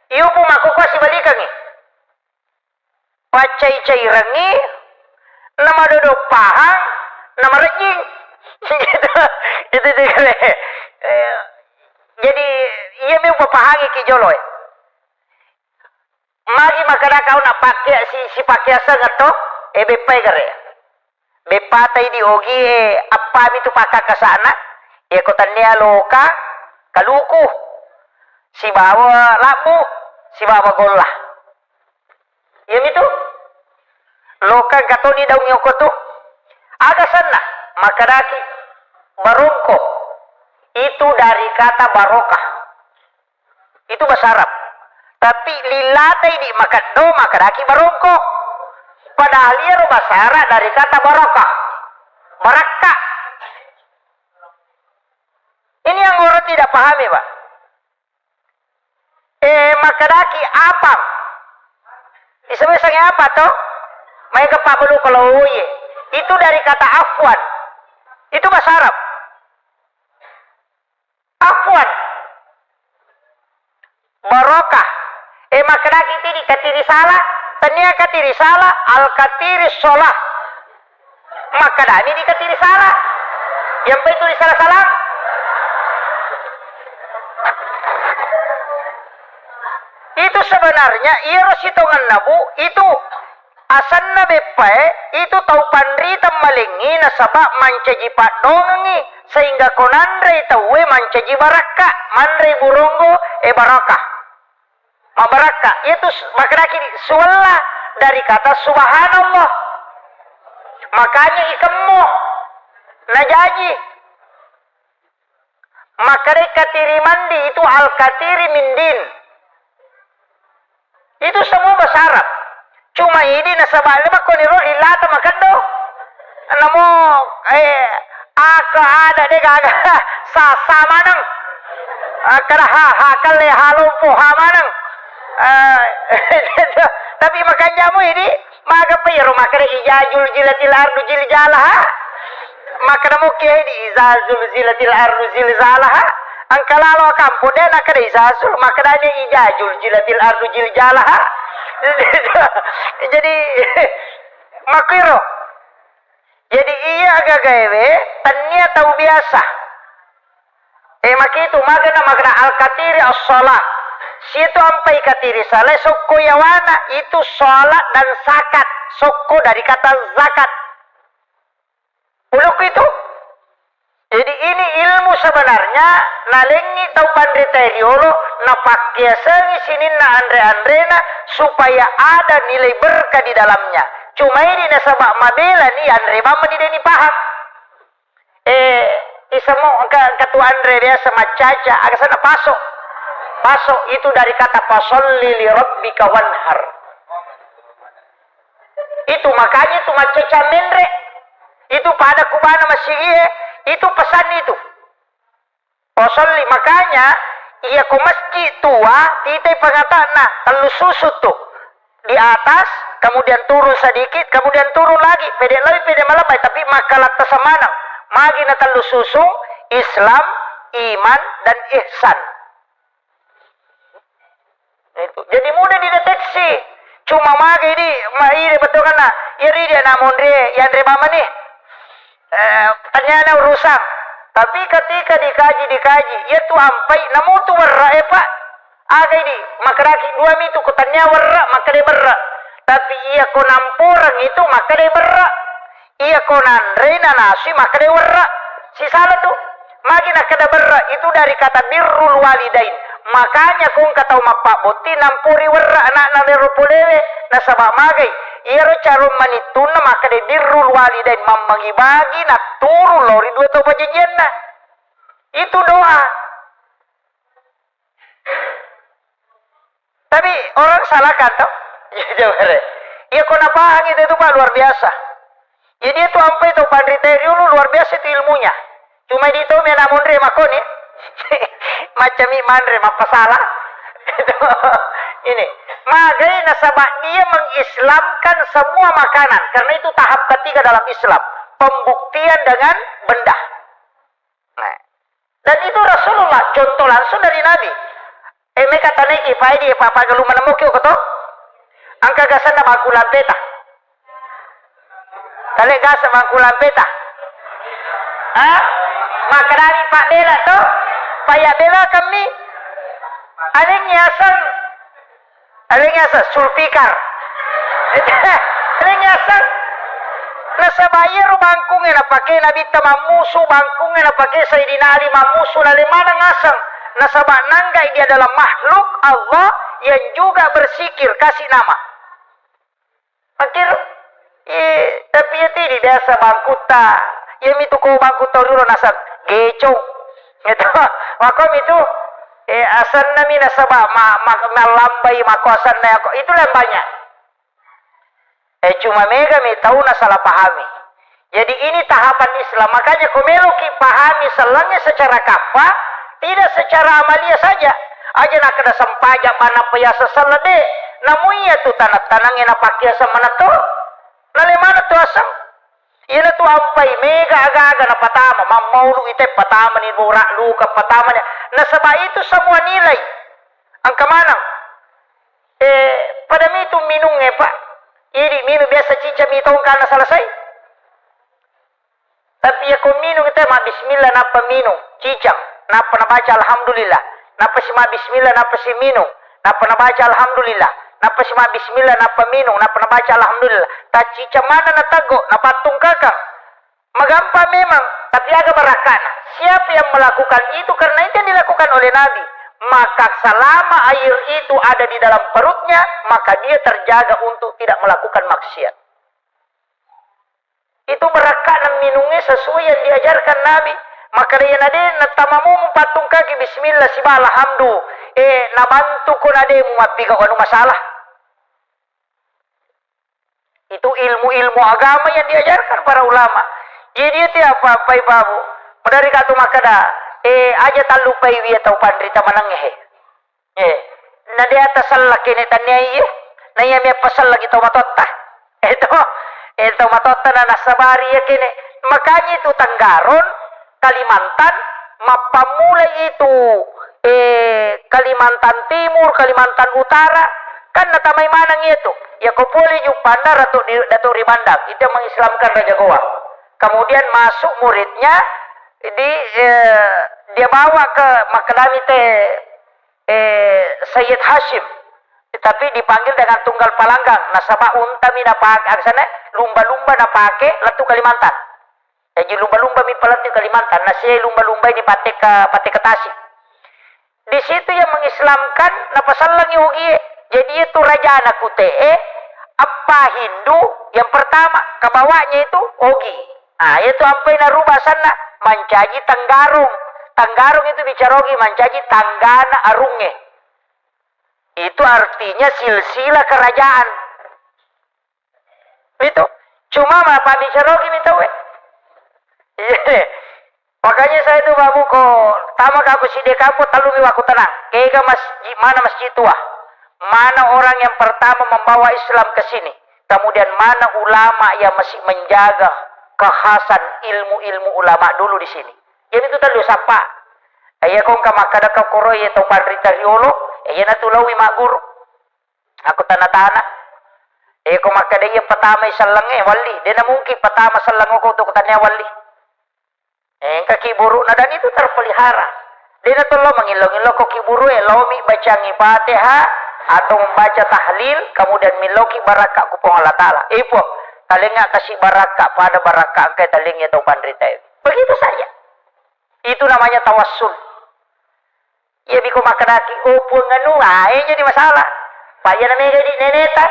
Iyo po makukuha si balikan ni. Pacay-cay rangi, nama duduk pahang, nama rejing. Itu juga. Jadi iya may papahangi ki joloy. Magi makada kau nak pakai si pakai sangat to, bepay kare. Bepatay di ogi apa itu pakak ke sana, kotanya loka, kaluku, si bawa labu, si bawa golah. Iya itu, loka katoni daun yoko tu, aga sana, makadaki, barongko, itu dari kata barokah, itu bahasa Arab. Tapi lilatai di makado makadaki barongko. Padahal ia bahasa Arab dari kata barokah. Barakah. Ini yang orang tidak pahami, Pak. Makadaki apam. Iseng-isengnya apa toh? Mereka pak belum kalau uye. Itu dari kata afwan. Itu bahasa Arab. Afwan. Barokah. Makadaki itu dikatiri salah. Tania katiri salah, al-katiri sholah. Makadani dikatiri salah. Yang itu disalah-salah. Itu sebenarnya ia rositongan nabu itu asanna bepai itu tau pandrita malingi nasabak mancaji padongi sehingga konandre tawe mancaji baraka mandre burunggo barakah. Mabaraka itu makadaki suwalla dari kata subhanallah. Makanya ikemmu najaji. Makare katiri mandi itu al katiri mindin. Itu semua bahasa Arab. Cuma ini nasabah lima koniro lilata makando. Namo aka ada deh kagak sa manang. Kada hakal le halumpu hamanang. Tapi makanya mu ini maga piro makare ijazul jilatil ardu jiljalah. Makana mu kiai di izazul jilatil ardu jilzalah. Angkalalo kampo de nakare izazul makana ni ijazul jilatil ardu jiljalah. Jadi makiro. Jadi iya agak gawe tanya tahu biasa. Makitu magana al-katiri as-shalah. Situ ampai katiri salah sokko yawana itu sholat dan zakat. Sokko dari kata zakat. Uluk itu. Jadi ini ilmu sebenarnya nalengi tau pandriteriolo na pakai sengi sini na andre-andrena supaya ada nilai berkah di dalamnya. Cuma ini nasabak mabela nih andre mama ini paham. Isemu ketua andre biasa macaca agak sana pasok. Pasok itu dari kata fasolli li rabbika wanhar. Itu makanya itu macaca mendre. Itu pada kubana masih itu pesan itu. Fasolli makanya ia ke masjid tua titik pengataan nah telu susut tuh di atas kemudian turun sedikit kemudian turun lagi pede lebih pede malabai tapi makalat tasamanang magi na telu susung Islam iman dan ihsan. Itu. Jadi mudah dideteksi. Cuma magi di maire betul kan nah. Iri dia namun dia yang mama nih. Ternyata urusan. Tapi ketika dikaji, ia tu ampai namu tu warra pak. Aga ini makaraki dua mitu kutanya warra maka dia berra. Tapi ia ko nampurang itu maka dia berra. Ia ko nandre nasi maka dia warra. Si salah tu. Magi nak kada berra itu dari kata birrul walidain. Makanya kung kataw mapaboti nampuri warra anak na merupulewe na sabak magay. Iro carum manitun na maka de birrul walidain mamagi-bagi na turu lori dua to bajajian na. Itu doa. Tapi orang salahkan toh. Iya kau napahang itu Pak luar biasa. Jadi itu sampai itu pandriteriu luar biasa itu ilmunya. Cuma di itu namun remakoni. Macam imandre apa salah. Ini magai nasabah dia mengislamkan semua makanan karena itu tahap ketiga dalam Islam, pembuktian dengan benda. Nah, dan itu Rasulullah contoh langsung dari Nabi. Meka taniki pai dia papa galu manamukyo ko to. Ang kagasan na magkulampeta. Tali gasa magkulampeta. Ha? Makarami Pak Bela to. Paya Bela kami. Aling yasan sulpikar. Aling yasan. Nasa bayar bangkong na pakai nabi tamamusu bangkong na pakai Sayyidina Ali mamusu na lima ng asang. Nasa nanggai dia adalah makhluk Allah yang juga bersikir kasih nama. Akhir tapi ya tadi biasa bangkuta. Ya itu ko bangkuta dulu nasa gecong. Itu makom itu asan nami nasa malambai makosan na ako. Itu lambanya. Cuma mega mi tahu na salah pahami. Jadi ini tahapan Islam. Makanya kumeluki pahami selangnya secara kafah, tidak secara amalia saja. Aja nak kena sampaja mana payasa salade. Namunya tu tanang-tanangnya na pakai sama na to. Nale mana tu asam? Ina tu ampai mega aga-aga na patama. Mamaulu ite patama ni burak luka patama niya. Nasaba itu semua nilai. Ang kamanang. Pada mi itu minum pak. Ini minum biasa cica mi tahu kana selesai. Tapi ya kau minum itu mah bismillah napa minum cicang. Napa na baca alhamdulillah. Napa si mah bismillah napa si minum. Napa na baca alhamdulillah. Napa si mah bismillah napa minum. Napa na baca alhamdulillah. Tak cica mana na tago na patung kakang. Magampa memang, tapi agak berakana. Siapa yang melakukan itu karena itu yang dilakukan oleh Nabi. Maka selama air itu ada di dalam perutnya, maka dia terjaga untuk tidak melakukan maksiat. Itu berakana minumnya sesuai yang diajarkan Nabi. Maka dia nade natamamu patung kaki bismillah sibah alhamdu. Nabantu ko nade mumapiga anu masalah. Itu ilmu-ilmu agama yang diajarkan para ulama. Jadi itu apa ibu? Dari katu makada aja talupai wiya tau pandrita mananghe. Na dia atas salah kini tanya na iya mi pasal lagi tau matotta. Itu matotta na nasabari ya kini. Makanya itu Tanggaron, Kalimantan, mapamulai itu Kalimantan Timur, Kalimantan Utara, kan natamay manang itu. Ya kupuli yung pandar Datuk Rimandang, itu yang mengislamkan Raja Goa. Kemudian masuk muridnya, dia bawa ke Makadami Sayyid Hashim, tetapi dipanggil dengan tunggal palanggang. Nasabah untami na pakai aksana lumba-lumba na pakai latu Kalimantan. Jadi lumba-lumba mi palatu Kalimantan. Nasi lumba-lumba ini pate ke Tasik. Di situ yang mengislamkan na pasalang yugi. Jadi itu raja anak kute apa Hindu yang pertama kebawanya itu Ogi. Nah itu sampai na rubah sana mancaji Tanggarung. Tanggarung itu bicara Ogi mancaji Tanggana Arunge. Itu artinya silsilah kerajaan. Itu cuma apa bicara Ogi minta makanya saya itu babu ko tamak aku si dekapu talumi waku tenang. Kega masjid tua. Mana orang yang pertama membawa Islam ke sini? Kemudian mana ulama yang masih menjaga kekhasan ilmu-ilmu ulama dulu di sini? Jadi itu tadi siapa? Ayah kong kamakada ka koroy atau pandrita riolo, ayah natulawi maguru. Aku tanah-tanah. Ayah kong makada iya pertama isalang wali. Dia na mungkin pertama salang ko untuk tanya wali. Kaki buruk na dan itu terpelihara. Dia natulaw mangilong-ilong ko kiburu lomi bacangi Fatihah atau membaca tahlil, kemudian miloki barakah kupong Allah Ta'ala. Ipo, talinga kasih barakah pada barakah ke talingnya tau pandrita. Begitu saja. Itu namanya tawassul. Ya biko makanaki upo nganu, jadi masalah. Paya na may gadi neneta.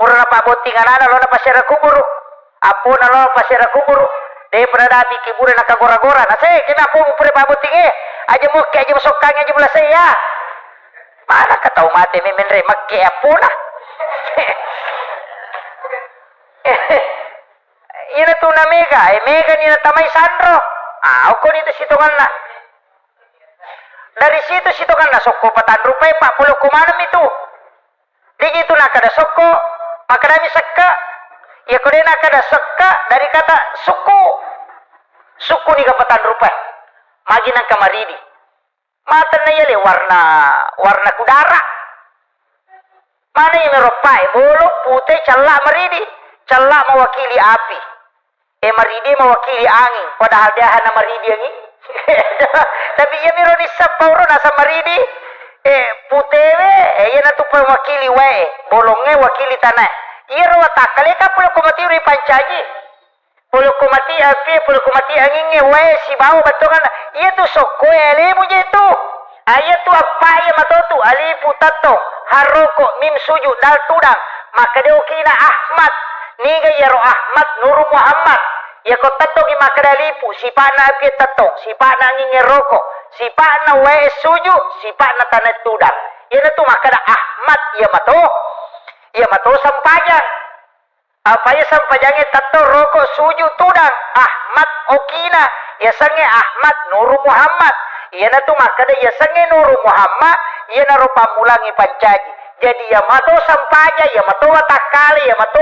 Puro na pabotingan na lo na pasira kuburu. Apo na lo pasira kuburu. Dahil pernah dati kiburu na kagora-gora. Nasi, kina po mo pure pabotingi. Aja mo kaya aja masukang aja mula saya. Mana kata umat ini menre makke apuna. Ina tu na mega ni na tamay sandro. Ako nito situngan na. Dari situ situngan na soko patan rupay 40 kumanam itu. Di itu na kada soko, makadami sakka. Ya kode na kada sakka dari kata suku. Suku ni kapatan rupay. Magi nang kamaridi. mata na yale warna kudara. Mana yang meropai bolok putih celak meridi, celak mewakili api. Maridi mewakili angin, padahal dia hanya maridi angin. Tapi ia mironi saporo nasa maridi. Putewe, ia natu mewakili wae, bolongnya wakili tanah. Ia rawa takale ka puluh kumati uri pancaji. Puluh kumati api, puluh kumati anginnya wae si bau batongan. Ia tu sokoi ale muje tu. Ayat tu apa ia matotu ali putato haroko mim suju dal tudang maka dia ukina Ahmad niga ya ro Ahmad Nur Muhammad ya ko tato gi maka dalipu sipana api tato sipana nginge roko sipana wae suju sipana tanah tudang ya tu maka da Ahmad ya mato sampajang apa ya sampajangnya tato roko suju tudang Ahmad okina ya sange Ahmad Nur Muhammad iya na tu maka da ya sange Nur Muhammad iya na ro pamulangi pancaji jadi ya mato sampaja ya mato watakali ya mato